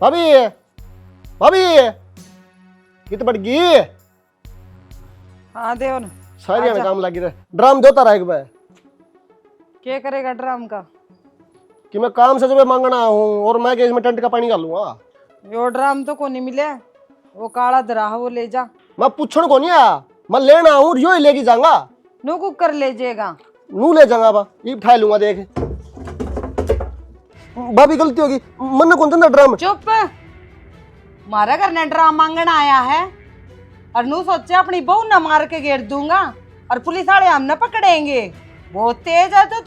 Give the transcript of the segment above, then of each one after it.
भाभी भाभी कित बढ़ गई। हाँ देव सारी में काम लगी रहे। ड्राम देता रहा एक बार क्या करेगा ड्राम का कि मैं काम से जब मांगना हूँ और मैं इसमें टेंट का पानी डालूंगा। यो ड्राम तो को नहीं मिले वो काला दरा वो ले जा। मैं पूछण को नहीं आया, मैं लेना हूँ यो ही लेके जाऊंगा। नू कुकर ले जाएगा नू ले जाऊंगा बा ये उठा लूंगा। देख भाभी गलती होगी, मन कौन था ड्राम। चुप, मारा घर ने ड्राम मांगना आया है और नू सोचे अपनी बहू न मार के घेर दूंगा और पुलिस वाले हम न पकड़ेंगे। बहुत तेज है तो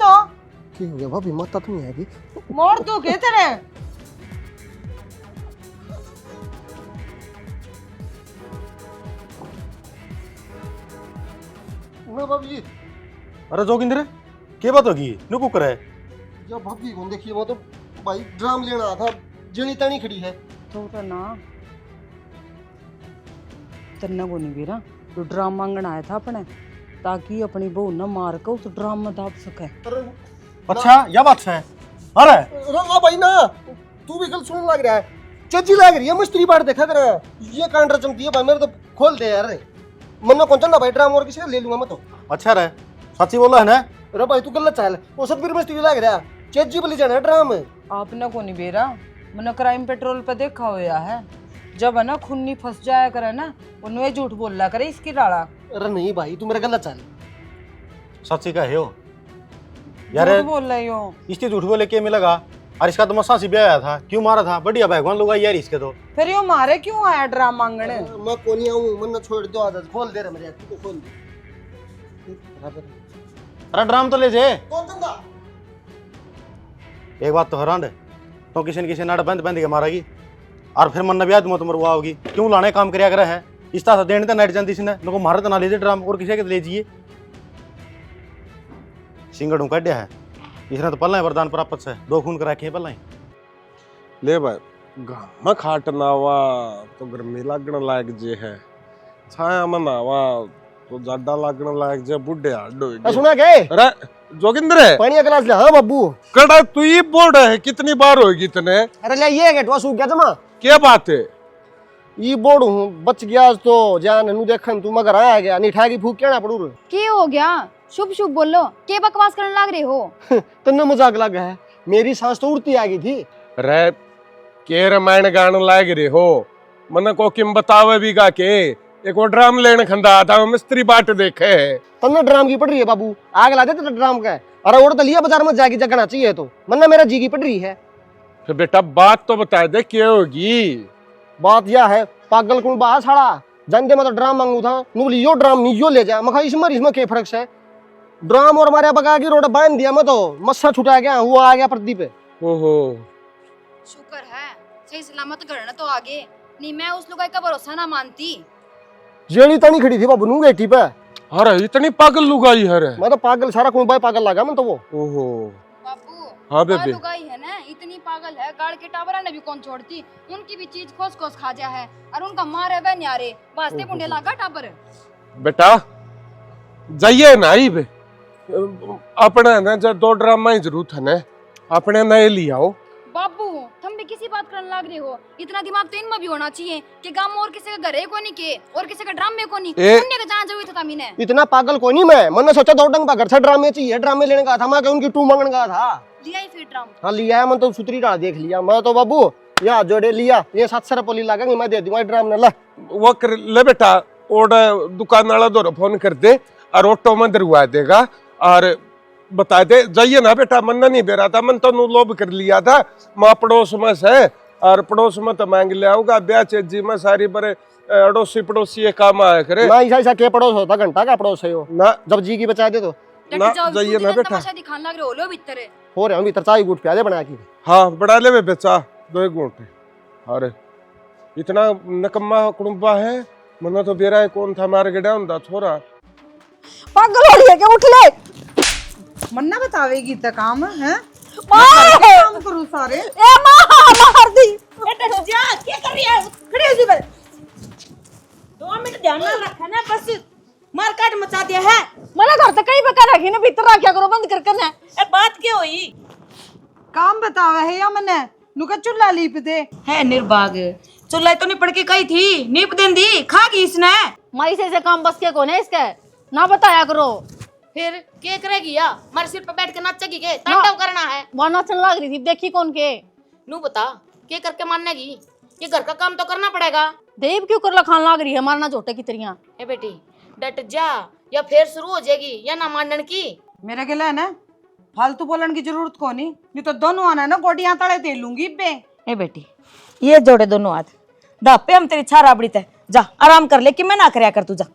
की हो गया भाभी, माता तो नहीं आएगी। मोड़ तू के तेरे मैं भाभी अरे जोगिंदर क्या बात होगी नु कुकर है या भाभी कौन देखिए वो तो भाई ड्राम लेना आया था, जनी तनी खड़ी है। तो ना तन्ना को नहीं गिरा तो ड्राम मांगना आया था अपने ताकि अपनी बहू न मार के उस ड्राम में दाब सके। अच्छा या बात है। अरे ना भाई ना, तू भी कल सुन लग रहा है, चज्जी लग रही है। मिस्त्री बार देखा कर ये कांड्रा चमकी है भाई, मेरे तो खोल दे यार। मन में कौन चंदा भाई ड्राम और किसी का ले लूंगा मैं तो। अच्छा रे सच्ची बोला है ना। अरे भाई तू गलत चाल, वो सतबीर मिस्त्री लग रहा है, चज्जी बोली जाना ड्राम। आपने को नहीं बेरा मैंने क्राइम पेट्रोल पे देखा हुआ है, जब है ना खूनी फंस जाया करे ना उन्हें झूठ बोला करे इसकी डाला। अरे नहीं भाई तू मेरा गलत चाल। सच्ची का है हो यार, झूठ बोल रही हो। इसके झूठ बोले के मिलेगा। और इसका तो मसा से ब्याह आया था, क्यों मारा था बढ़िया भगवान लोग यार इसके तो। फिर यो मारे क्यों आया ड्राम मांगने। मैं कोनी आऊं, मन छोड़ दो आदत, खोल दे रे मेरे तू को खोल दे। अरे ड्राम तो ले जे। कौन चंदा एक बात तो हैरान है तो किसी न किसी नाड़ बंद बंद के मारेगी और फिर मन ब्याह तुम मरवा होगी। क्यों लाने काम करया करे है इस तरह देने तो नाइट जानती इसने नको मारे तो ना ले जे ड्राम और किसी के ले जाइए। सिंगड़ू कड्या है इसने तो पल्ला वरदान प्राप्त से 2 खून करा के पल्ला ले भाई घाम खाट नावा तो गर्मी लागण लायक जे है, छाया में नावा तो जाडा लागण लायक जे बुढ़े हाडो। सुना गए। अरे जोगिंदर है पानी का गिलास ले। हाँ बाबू कड़ा तू ही बोल रहा है कितनी बार होगी तने। अरे ले ये गेटवा सूख गया जमा। क्या बात है ये बोर्ड हूँ बच गया तो जान नु देखन तू मगर आया गया नहीं ठागी फूक क्या ना पड़ू। के हो गया शुभ शुभ बोलो, के बकवास करने लग रहे हो। तन्ने मजाक लगा है, मेरी सांस तो उड़ती आ गई थी। अरे के रामायण गान लाग रहे हो, मन को किम बतावे भी गा के एक वो ड्राम लेने खंदा था मिस्त्री बाट देखे है। तन्ने ड्राम की पड़ रही है बाबू, आग ला दे तो ड्राम का है। अरे उड़ तो लिया बाजार में जाके जगना चाहिए तो मन्ना मेरा जी की पड़ रही है। फिर बेटा बात तो बता दे क्या होगी। बात यह है पागल कुल बाहर साड़ा जानते मैं तो ड्राम मांगू था नु लियो ड्राम नियो ले जा। मैं इसमें के फर्क है। ड्राम और हमारे बगा की रोड बांध दिया मैं तो मस्सा छुटा गया, वो आ गया प्रदीप। ओहो शुक्र है सही सलामत घर तो आगे, नहीं मैं उस लुगाई का भरोसा ना मानती। जेड़ी तनी खड़ी थी बाबू नू गेटी पे। अरे इतनी पागल लुगाई है रे। मैं तो पागल सारा कुल बाय पागल लगा मैं तो वो। ओहो बाबू हाँ बेबे लुगाई है ना इतनी पागल है, गाड़ के टावरा ने भी कौन छोड़ती, उनकी भी चीज खोस खोस खा जा है और उनका मारे वे न्यारे वास्ते बुंडे लागा टाबर। बेटा जाइए ना आई बे अपने ना जब 2 ड्रामा ही जरूरत है ना अपने नए लियाओ। बाबू तुम भी किसी बात करने लग रहे हो, इतना दिमाग तो इनमें भी होना चाहिए कि गांव में और किसी का घर है को नहीं के और किसी का ड्राम में को नहीं पुण्य का जाना जरूरी था। मैंने इतना पागल कोई नहीं मैंने सोचा 2 डंग घर से ड्रामे चाहिए, ड्रामे लेने का था मैं उनकी 2 मांगने का था। लिया ही फिर ड्राम। हाँ लिया है, मैं तो सुतरी डाल देख लिया मैं तो बाबू या जोड़े लिया ये 700 रुपये लगेंगे मैं दे दूंगा ड्राम ने। ला वो कर ले बेटा और दुकान वाला दो फोन कर दे और ऑटो में दरवा देगा और बता दे जाइए ना बेटा। मन नहीं बेरा था मन तो नू लोभ कर लिया था माँ पड़ोस में से और पड़ोस में तो मांग ले आऊंगा ब्याह चेजी में सारी बड़े अड़ोसी पड़ोसी ये काम आया करे ना। ऐसा के पड़ोस होता घंटा का पड़ोस है वो ना जब जी की बचा दे तो ना जाइए ना बेटा। तमाशा दिखाने लग रहे हो लो भीतर हो रहे हम भीतर चाय गुट प्याजे बना की। हाँ बड़ा ले बेचा 2 घंटे। अरे इतना नकम्मा कुड़ुम्बा है मना तो बेरा है कौन था मार गड़ा हुंदा छोरा। पागल हो रही है क्या, उठ ले। मन्ना बतावेगी तो काम है काम करूं सारे। ए मार दी बेटा जा क्या कर रही है, खड़ी हो जी बे 2 मिनट ध्यान में रखना ना, बस मार काट मचा दिया है। मना घर तक कहीं बका रखी ना भीतर रखा करो बंद कर करना। ए बात क्या हुई काम बतावे है या मने नुका चूल्हा लीप दे। है निर्भाग चुल्ला तो नहीं पड़ के कही थी नीप दें दी खा गई इसने। माई से काम बस के कौन है इसके, ना बताया करो। फिर के करेगी या हमारे सिर पे बैठ के नाचेगी के तांडव करना है। वहां नाचने लग रही थी, देखी कौन के। नू बता के करके मानेगी, ये घर का काम तो करना पड़ेगा। देव क्यों कर खान लग रही है मारना झोटे की तरिया। ए बेटी डट जा या फिर शुरू हो जाएगी या ना मानने की। मेरे गिला है ना फालतू बोलन की जरूरत को नहीं तो दोनों आना ना गोडियां तले दे लूंगी बे। ए बेटी ये जोड़े दोनों हाथ दापे हम तेरी छारा बड़ी तय जा आराम कर ले कि मैं ना करया कर तू जा।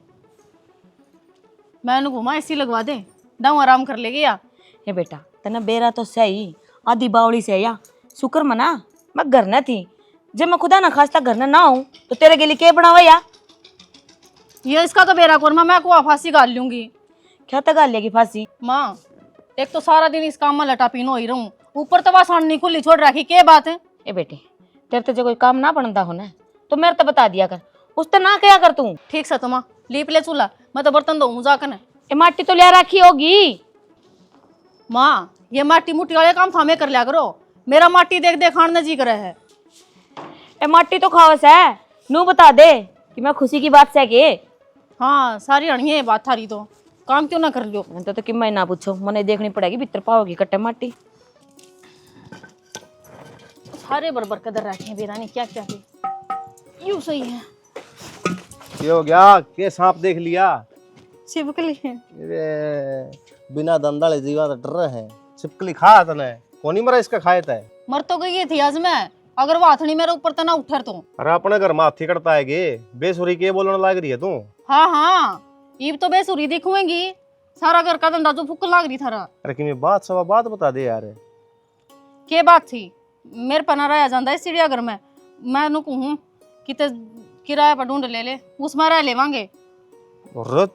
मैं घुमा इसी लगवा दे दाऊ आराम कर लेगी या। ए बेटा तना बेरा तो सही आधी बावली से या शुक्र मना मैं घर न थी जब मैं खुदा ना खास्ता घर ना हूं तो तेरे के लिए के बनावा या। ये इसका तो बेरा कोरमा मैं को फांसी गाल लूंगी। क्या तक गाल लेगी फांसी। माँ एक तो सारा दिन इस काम में लटा पीनो ही रहूं, ऊपर तो बासान नहीं खुली छोड़ रखी, के बात है। ए बेटे तेरे तो जो कोई काम ना बनता हो ना तो मेरे तो बता दिया कर, उस तो ना क्या कर तू। ठीक से तो माँ लीप ले चूल्हा, मैं तो बर्तन धोऊं जाकर। ए माटी तो लिया रखी होगी। माँ ये माटी मुट्टी वाले काम थामे कर लिया करो, मेरा माटी देख देख खाने जी करे है। ए माटी तो खावस है नू बता दे कि मैं खुशी की बात से के। हाँ सारी अड़िए ये बात थारी तो काम क्यों ना कर लियो। तो कि मैं ना पूछो मने देखनी पड़ेगी भीतर पाओगी कट्टे माटी। सारे बरबर कदर रखे बेरानी क्या क्या थी यूं सही है। ये हो गया के सांप देख लिया। छिपकली है। अरे बिना दंदाले जीवा तो डर है। छिपकली खा तने कोनी मरा इसका खाए था। मर तो गई थी आज मैं, अगर वो हाथनी मेरे ऊपर तो ना उठर तो। अरे अपने घर में हाथी करता है गे बेसुरी के बोलने लग रही है तू। हाँ हाँ ईब तो बेसुरी दिखुएंगी, सारा घर का धंधा जो फुक लाग रही थारा। अरे कि मैं बात सवा बात बता दे यार। के बात थी मेरे पना रहा जाता है चिड़ियाघर में, मैं नु कहूँ कि ते किराया पर ढूंढ ले उसमें रह लेवांगे। और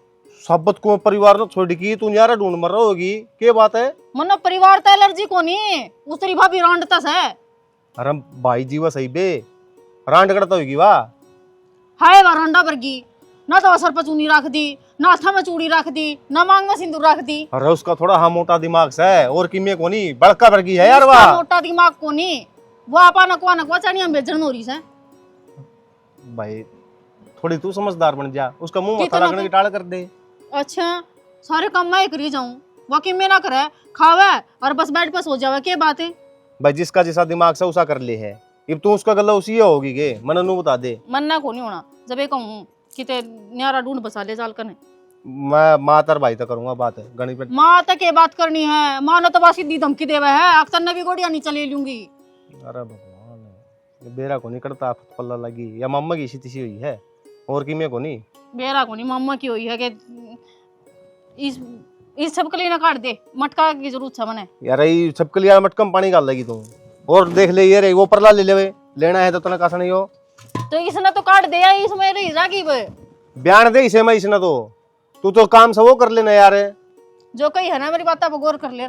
सबत को परिवार ने छोड़ की तू यार ढूंढ मर होगी के बात है। मनो परिवार तो एलर्जी को नहीं उसरी भाभी रांडता है। अरे भाई जीवा सही बे रांड करता होगी वाह। हाय वारंडा वर्गी ना तो असर पर चूनी रख दी, ना हाथा में चूड़ी रख दी, ना मांग में सिंदूर रख दी। अरे उसका थोड़ा हाँ मोटा दिमाग से है और किमे को नहीं बड़का वर्गी है यार उसका वाह। मोटा दिमाग को नहीं वो आपा नकवा चढ़िया बेचन हो रही है। भाई थोड़ी तू समझदार बन जा, उसका मुंह मत्था कितना लगने की टाल कर दे। अच्छा सारे काम मैं करी जाऊं वाकई में ना करे खावे और बस बेड पे सो जावे के बात है। भाई जिसका जैसा दिमाग से उसा कर ले है, अब तू उसका गला उसी होगी के मन नू बता दे। मन्ना को नहीं होना जब ये कहूँ कि ते न्यारा ढूंढ बसा ले चाल करने। मैं माँ तर भाई तो करूंगा बात है गणित पे। माँ तक के बात करनी है, माँ ने तो बस सीधी धमकी देवे है अक्सर ने भी गोड़िया नहीं चले लूंगी। अरे भगवान ये बेरा को नहीं करता पल्ला लगी या मम्मा की इसी तिसी हुई है और किमे को नहीं। बेरा को नहीं मम्मा की हुई है कि इस सब के लिए ना काट दे मटका की जरूरत है मने। यार ये सबके लिए मटकम पानी डाल लगी तू और देख ले ये रे वो परला ले ले लेना है तो तना कैसा नहीं हो तो इसने तो काट दिया इसमें रही जागी बयान दे इसे मैं इसने तू तो काम सब वो कर लेना यार। जो कही है ना मेरी बात आप गौर कर ले।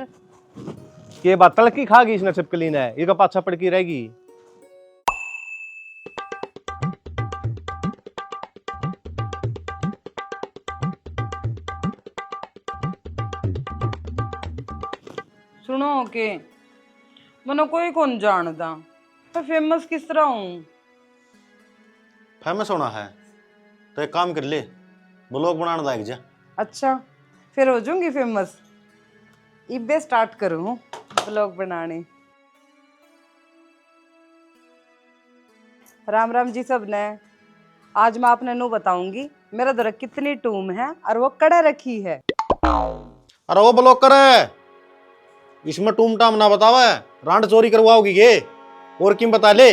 के बात तलकी खा गई इसने छिपकली ने ये का पाछा पड़की रहेगी। सुनो के मनो कोई कौन जानदा पर फेमस किस तरह हूँ। फेमस होना है तो एक काम कर ले ब्लॉग बनाने लायक जा। अच्छा फिर हो जाऊंगी फेमस। इबे स्टार्ट करूँ ब्लॉग बनाने। राम राम जी सब ने। आज मैं आपने नो बताऊंगी मेरा दर कितनी टूम है और वो कड़े रखी है। अरे वो ब्लॉग करे इसमें टूम टाम ना बतावा रांड चोरी करवाओगी गे और किम बता ले।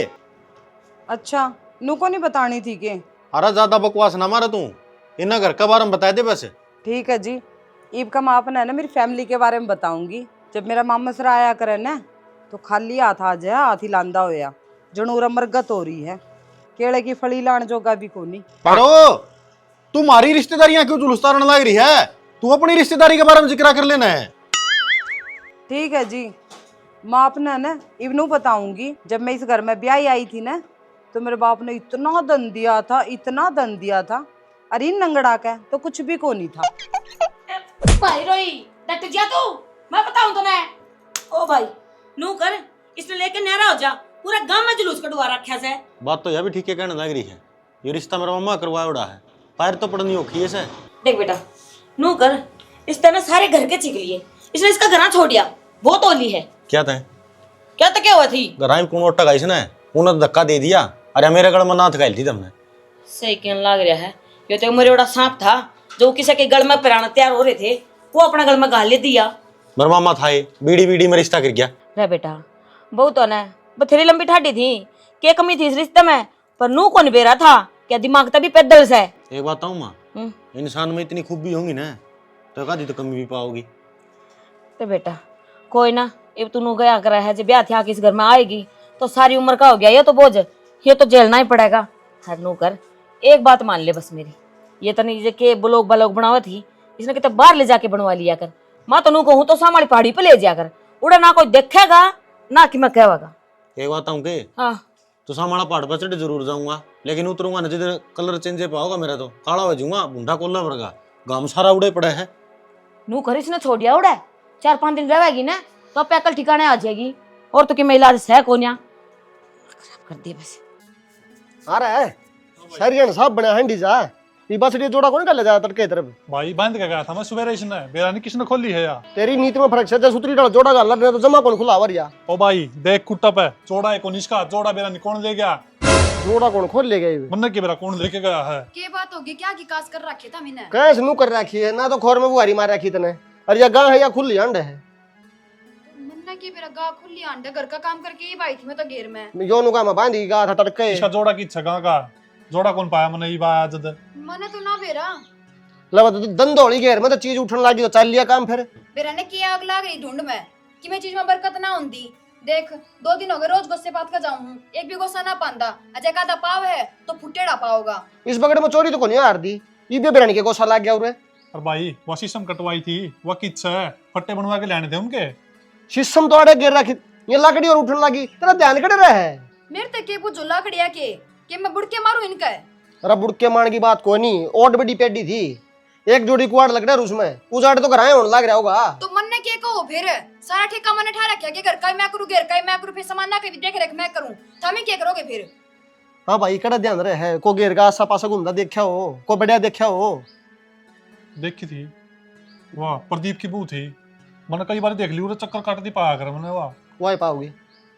अच्छा नू को नहीं बतानी थी के। अरे ज्यादा बकवास ना मारा तू इन्ना घर का बारे में बता दे बस। ठीक है जी ईब का मैं आपने है ना मेरी फैमिली के बारे में बताऊंगी। जब मेरा मामा सर आया करे ना तो खाली हाथ आ जाए हाथ ही लांदा होया जनूरा मरगत हो रही है केले की फली लान जोगा भी कोनी। अरे तुम्हारी रिश्तेदारियां क्यों जुलूस तारने लग रही है, तू अपनी रिश्तेदारी के बारे में जिक्र कर लेना है। ठीक है जी मैं आपने ना इवनू बताऊंगी। जब मैं इस घर में ब्याह आई थी ना तो मेरे बाप ने इतना धन दिया था इतना धन दिया था अरे नंगड़ा का तो कुछ भी को नहीं था। भाई रोई डट जा तू मैं बताऊं तो ना। ओ भाई नू कर इसने लेके नहरा हो जा पूरा गांव में जुलूस कटवा रखा से। बात तो यह भी ठीक है कहने लग रही है, ये रिश्ता मेरा मम्मा करवाया उड़ा है, पैर तो पड़नी औखी है से। देख बेटा, नू कर, इस तरह सारे घर के छिक लिए, इसने इसका घर छोड़ दिया, बहुत ओली है। क्या था क्या तो क्या हुआ थी? गराई कौन ओटा गाइस ने उन्हें धक्का दे दिया, अरे मेरे गड़ में नाथ गाइल थी तुमने। सही कहने लग रहा है, ये तो मेरे बड़ा सांप था जो किसी के गल में पिराना तैयार हो रहे थे, वो अपना गल में गाल ले दिया। मेरा मामा था ये बीड़ी बीड़ी में रिश्ता कर गया। रे बेटा, बहुत तो ना बथेरी लंबी ठाडी थी, क्या कमी थी इस रिश्ते में, पर नू कौन बेरा था, क्या दिमाग तभी पैदल से। एक बात बताऊं माँ, इंसान में इतनी खूबी होंगी ना तो कभी तो कमी भी पाओगी। तो बेटा कोई ना, अब तू गया कर है, जब ब्याह थी आके इस घर में आएगी तो सारी उम्र का हो गया, ये तो बोझ, ये तो झेलना ही पड़ेगा। हर नू कर, एक बात मान ले बस मेरी, ये तो नहीं के ब्लॉग ब्लॉग बनावा थी, इसने कितने बाहर ले जाके बनवा लिया कर। माँ तो नू कहूँ तो सामाड़ी पहाड़ी पे ले जाया कर, उड़ा ना कोई देखेगा ना कि मैं कहवागा। एक बात बताऊं के, हाँ तो सामाड़ा पहाड़ पर चढ़ जरूर जाऊंगा, लेकिन उतरूंगा ना जिधर कलर चेंज पाओगा मेरा तो काला हो जाऊंगा, भूंडा कोल्ला वर्गा, गांव सारा उड़े पड़ा है। नू कर, इसने छोड़ दिया उड़ा, 4-5 दिन रहेगी ना तो अब पैकल ठिकाने आ जाएगी, और तो कि मैं इलाज है कोन्या कर दिए बस। अरे शरीर साहब बना हंडी जा, ये बस ये जोड़ा कौन कर ले जा तड़के तरफ। भाई बंद क्या गया था मैं सुबह इसने बेरानी किसने खोली है यार। तेरी नीति में फर्क है, सुतरी डाल जोड़ा गाल रहे तो जमा कौन खुला वरिया। ओ भाई देख कुट्टप है, जोड़ा है कौन इसका, जोड़ा बेरानी कौन ले गया, जोड़ा कौन खोल ले गए। मुन्ने के बेरा कौन लेके गया है। के बात होगी, क्या की कास कर रखे था मैंने। कैसे नू कर रखी है ना, तो खोर में बुआरी मार रखी तने, अरे या गां है या खुली अंड है। मन्ना के मेरा गा खुली आंडे, घर का काम करके ही बाई थी मैं तो घेर में। यो नु का मैं बांधी गा था तड़के। इसका जोड़ा की छगा का जोड़ा कौन पाया मैंने ये बात जद मने तो ना बेरा, लगा तो दंदोली घेर में तो चीज उठने लगी तो चल लिया काम। फिर बेरा ने किया आग लाग रही ढूंढ में कि मैं चीज में बरकत ना होंदी। देख 2 दिन हो गए रोज गुस्से बात का जाऊं, एक भी गुस्सा ना पांदा, अजय का दा पाव है तो फुटेड़ा पाओगा। इस बगड़ में चोरी तो कोनी हार दी, ये भी बिरानी के गोसा लग गया। और भाई वो शीशम कटवाई थी वो किच है, फट्टे बनवा के लाने थे उनके। शीशम तो आड़े गिर रखी, ये लकड़ी और उठने लगी, तेरा ध्यान कड़े रहा है। मेरे तक के वो झुल्ला खड़िया के मैं बुड़ के मारू इनका। अरे बुड़ के मार की बात कोनी, ओट बड़ी पेडी थी, एक जोड़ी कुआड़ लग रहा है उसमें, उजाड़ तो कराए होने लग रहा होगा। तो मन ने के कहो फिर, सारा ठेका मैंने ठा रखा कि घर का मैं करूं, घर का मैं करूं, फिर सामान ना के देख रेख मैं करूं, थामे क्या करोगे फिर। हाँ भाई कड़ा ध्यान रहे है, को घेर का आसा पासा घूमता देखा हो, को बढ़िया देखा हो। देखी थी वाह प्रदीप की बू थी, मैंने कई बार देख ली, उधर चक्कर काट दी पाया कर मैंने। वाह वही पाओगी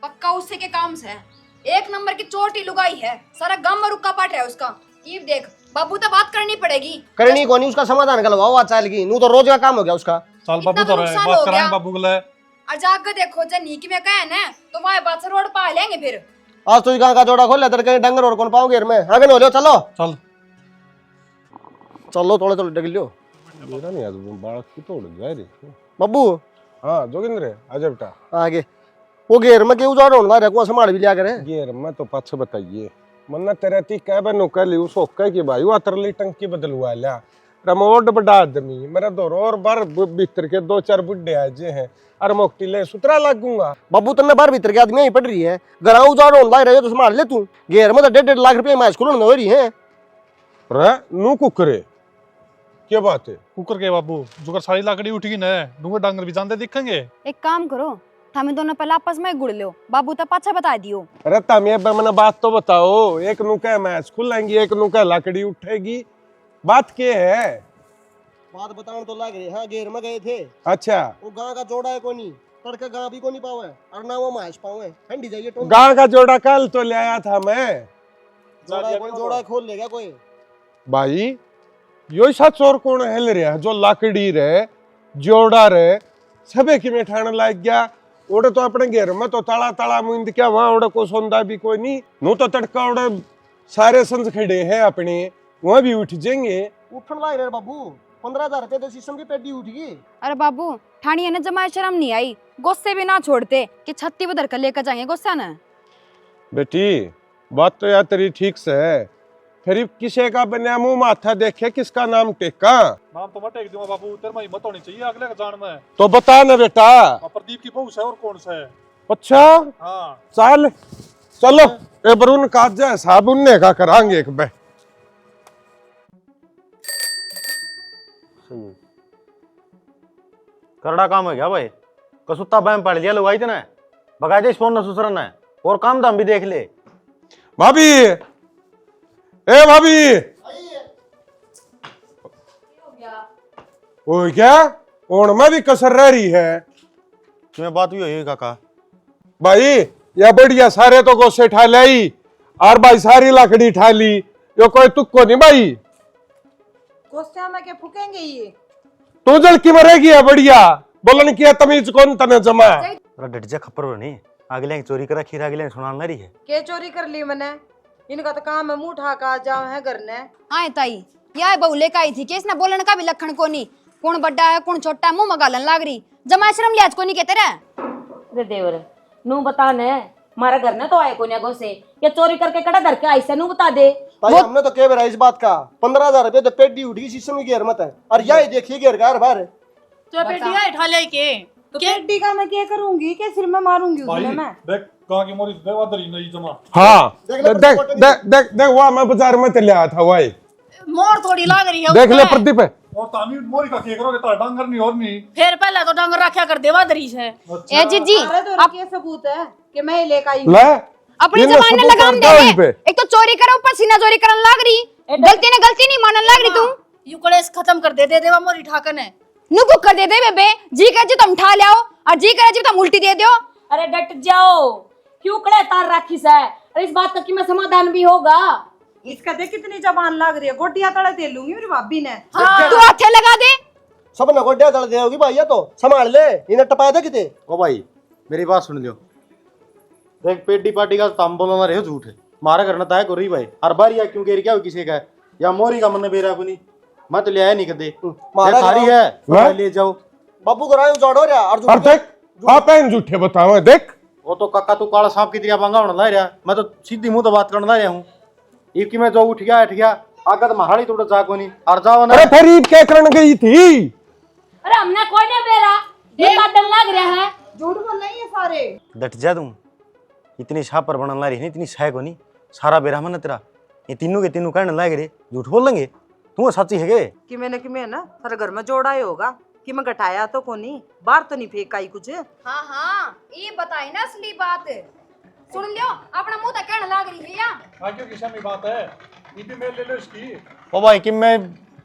पक्का उससे के काम से, एक नंबर की चोटी लुगाई है, सारा गांव में रुक्का पाट रहा है उसका। ये देख बाबू तो बात करनी पड़ेगी, करनी कोनी, उसका समाधान करवाओ आज चाल की, नू तो रोज का काम हो गया उसका। चल इतना बाबू तो तो रहे नुकसान बात हो कराएं गया। बाबू गले। और जाकर देखो जब नीकी में कहे ना तो वहां बात से रोड पा लेंगे फिर। आज तो गांव का जोड़ा खोल ले, तड़के डंगर और कौन पाओगे में आगे नो लो। चलो चल चलो थोड़े थोड़े डग लियो। मेरा नहीं आज बालक की तोड़ जाए रे। बब्बू हाँ जोगिंद्र आजा बेटा। आगे वो घेर में के उजाड़ होने लगा, कुआं संभाल भी लिया करे। ये मैं तो पाछे बताइए मन्ना तेरे ती कह बनो कह ली उसो कह की भाई वो तरली टंकी बदलवा लिया रमोड बड़ा आदमी मेरा दो और बार भीतर के 2-4 बुड्ढे आज हैं अरे मोकटी ले सुतरा लगूंगा। बब्बू तन्ने बाहर भीतर के आदमी ही पड़ रही है, घर उजाड़ होने लग रहे हो तो संभाल ले तू। घेर में तो 1.5 लाख रुपए मैच खुलन हो रही है। रे नू कुकरे क्या बात है? कुकर के बाबू जुगर सारी लाकड़ी उठगी न डूंगे डांगर भी जानते दिखेंगे। एक काम करो, थामे दोनों पहले आपस में गुड़ लो, बाबू तो पाछा बता दियो। अरे तम ये मैंने बात तो बताओ, एक नु कह मैच खुलेंगी एक नु कह लाकड़ी उठेगी, बात क्या है? बात बताओ तो लग रही है, घेर में गए थे। अच्छा वो गांव का जोड़ा है कोनी, तड़का गांव भी कोनी पावे और ना वो मैच पावे। ठंडी जाइए तो गांव का जोड़ा कल तो ले आया था मैं। जोड़ा खोल लेगा कोई भाई यो सा चोर कौन हेल रहा है जो लाकड़ी रे जोड़ा रे सबे की में ठाण लग गया। ओडे तो अपने घेर में तो तला तला मुंद क्या वहां ओडे को सोंदा भी कोई नहीं नु तो तड़का ओडे सारे संज खड़े हैं अपने वहां भी उठ जाएंगे। उठन लाग रहे बाबू, 15,000 रुपए तो शीशम की पेटी उठगी। अरे बाबू ठाणी है ना जमाए शर्म नहीं आई, गुस्से भी ना छोड़ते कि छत्ती उधर कर लेकर जाएंगे गुस्सा ना। बेटी बात तो यार तेरी ठीक से है, फिर किसी का बनिया मुंह माथा देखे किसका नाम टेका। नाम तो मैं टेक दूंगा बाबू, तेरे में हिम्मत होनी चाहिए अगले का जान में। तो बता ना बेटा। प्रदीप की बहू है और कौन सा है? अच्छा हाँ चल चलो ए बरून काज जाए साबुन ने का करांगे एक बे। करड़ा काम है क्या भाई, कसुत्ता बैम पड़ लिया लोग आई थे ना बगा दे फोन न सुसरन है और काम धाम भी देख ले। भाभी, ए भाभी, ओ क्या और में भी कसर रह रही है तुम्हें बात भी हुई काका? भाई। या बढ़िया सारे तो गोसे ठा लाई और भाई सारी लकड़ी ठा ली, यो कोई तुक्को नहीं भाई। गोस्तिया में के फूकेंगे ये। तू जलकी मरेगी है बढ़िया, बोलन किया तमीज कौन तने जमा। अरे डट जा खप्पर बनी, अगले चोरी करा खीर अगले सुनान रही है। के चोरी कर ली मैंने? इनका तो काम है मुंह उठा का जाओ है घर ने। हाँ ताई, यह बहू लेकर आई थी कि इसने बोलने का भी लक्षण को नहीं, कौन बड़ा है कौन छोटा है, मुंह में गालन लाग रही, जमा शर्म लिहाज को नहीं कहते रहे। रे देवर नू बता ने मारा घर ने तो आए को न्यागो से ये चोरी करके कड़ा धर के आई से नू बता दे। भाई हमने तो कह रहा इस बात का 15,000 रुपये तो पेटी उठी शीशम की मत है। और यही देखिए घेर घर बाहर तो पेटिया उठा ले के तो पेटी का मैं क्या करूंगी? के सिर में मारूंगी भाई उसने मैं। देख कहाँ की मोरी देवादरी नहीं जमा। हाँ देख ले देख प्रदीप, देख देख देख वह मैं बाजार में चले आया था भाई, मोर थोड़ी लाग रही है देख ले उसमें। प्रदीप। और तामी मोरी का के करोगे तार डांगर नहीं और नहीं। फिर पहले तो डांगर रखा कर देवा दरी से। ए जीजी, अरे तो ये सबूत है कि मैं लेकर आई हूँ। ले अपनी इन्हें जबान ने सबूत लगाम करता दे हूं दे। पे। एक तो चोरी करो ऊपर सीना चोरी करन लाग रही, गलती नहीं मानन लाग रही तू। यू कलेस खत्म कर दे देवा मोरी ठाकन है। नु कुक कर दे दे बेबे, जी करे जी तुम उठा ले आओ और जी करे जी तुम उल्टी दे दो। अरे डट जाओ, क्यों कड़े तार राखी से? अरे इस बात का कि मैं समाधान भी होगा। इसका देख कितनी जबान लग रही है, गोटियां तड़े दे लूंगी मेरी भाभी ने। तू हाथे लगा दे। सब न गोड्या दल दे होगी भाई, ये तो संभाल ले, इन्हें टपा दे किते। ओ भाई मेरी बात सुन लियो, देख पेटी पार्टी का तम बोलना रहे हो झूठ है, मारा करना तय करो ही भाई। हर बार या क्यों कह रही क्या किसी का है या मोरी का मन बेरा को नहीं, मैं तो ले आया नहीं कदे मारा सारी है हाँ? ले जाओ। बाबू को राय उजाड़ो रहा और देख आप इन झूठे बताओ देख। वो तो काका तू काला सांप की तरह पंगा होने ला रहा, मैं तो सीधी मुंह तो बात करने ला रहा हूँ। एक की मैं जो उठ गया आगा तो महाड़ी तोड़ जा को नहीं और जाओ ना। अरे फरीद क्या करने गई थी? अरे हमने कोई नहीं बेरा, ये बादल लग रहा है। झूठ बोल रही है सारे। डट जा तू, इतनी छापर बनने ला रही है, इतनी छाय को नहीं सारा बेरा मन तेरा, ये तीनों के तीनों कहने लग रहे झूठ बोल लेंगे। तू सच्ची है के कि मैंने ना सारे घर में जोड़ा ही होगा कि मैं घटाया तो को नहीं, बाहर तो नहीं फेंका ही कुछ। हाँ हाँ, ये बताई ना असली बात। सुन लियो, अपना मुंह तक कहने लाग रही है या। भाग्यों की शमी बात है, ये भी मेल ले लो इसकी। ओ भाई कि मैं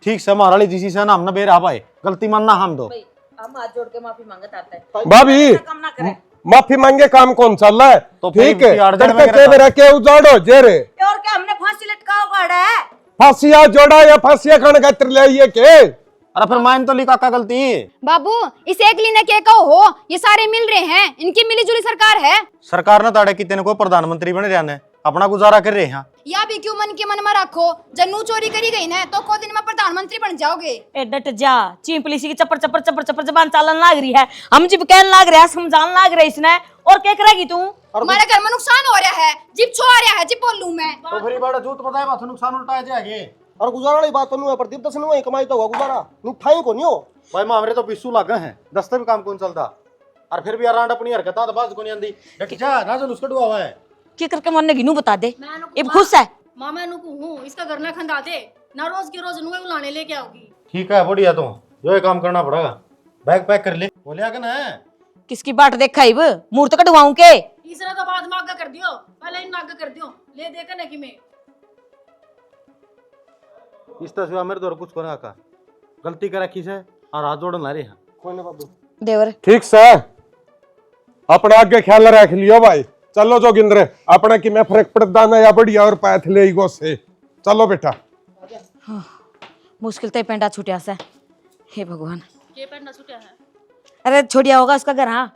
ठीक से महाराली जिसी से ना हमने बेरा भाई गलती मानना हम दो। हम हाथ जोड़ के माफी मांगत आता है। भाभी काम ना करे माफी मांगे काम कौन चल रहा है? तो फिर ठीक है, यार जड़ में करके गिरा था। मेरा के उजाड़ो जेरे। और क्या हमने फांसी लटकाओ गाड़ा है? फांसिया जोड़ा या फांसिया खाने का ले आइए के? अरे फिर मान तो ली काका गलती। बाबू, इस एक ली ने क्या कहो हो, ये सारे मिल रहे हैं, इनकी मिलीजुली सरकार है। सरकार ने ताड़े कितने को प्रधानमंत्री बने रहने अपना गुजारा कर रहे हैं। या भी क्यों मन के मन में रखो, जन्नू चोरी करी गई ना तो को दिन में प्रधानमंत्री बन जाओगे। ए डट जा, चिंपली सी की चप्पर चप्पर चप्पर चप्पर जबान चालन लाग रही है, हम जिब कहन लाग रहे हैं, समझान लाग रहे इसने, और क्या करेगी तू? हमारे घर में नुकसान हो रहा है, जिब छो आ रहा है, जिब बोलूं मैं। तो फिर बड़ा झूठ बताए बात नुकसान उल्टाए जाएंगे। और गुजारा वाली बात तो नहीं है, प्रदीप दस नहीं कमाई तो होगा गुजारा, नु ठाई को नहीं हो। भाई मामरे तो पिस्सू लागे हैं, दस्ते भी काम कौन चलता और फिर भी अरांड अपनी हरकत तो बाज को नहीं आंदी। डट जा ना जो उसका डुआ हुआ है क्या करके मरने की नू बता दे, ये खुश है। मामा नु कहूं इसका घर ना खंदा दे ना, रोज के रोज नुए उलाने लेके आओगी। ठीक है बढ़िया, तो जो ये काम करना पड़ेगा। बैग पैक कर ले, बोले आगे ना किसकी बाट देखा इब मूर्त कटवाऊं के? तीसरा तो बाद मांगा कर दियो, पहले इन नागा कर दियो, ले देकर ना कि मैं इस तरह मेरे द्वारा कुछ करना का गलती कर रखी से और हाथ जोड़न ला रहे हैं। कोई ना बाबू देवर ठीक से अपना आगे ख्याल रख लियो भाई। चलो जोगिंद्र अपना कि मैं फर्क पड़ता ना या बढ़िया और पैथ ले गो से। चलो बेटा। मुश्किल तो पेंडा छूटिया से, हे भगवान। के पेंडा छूटा है? अरे छोड़िया होगा उसका घर। हाँ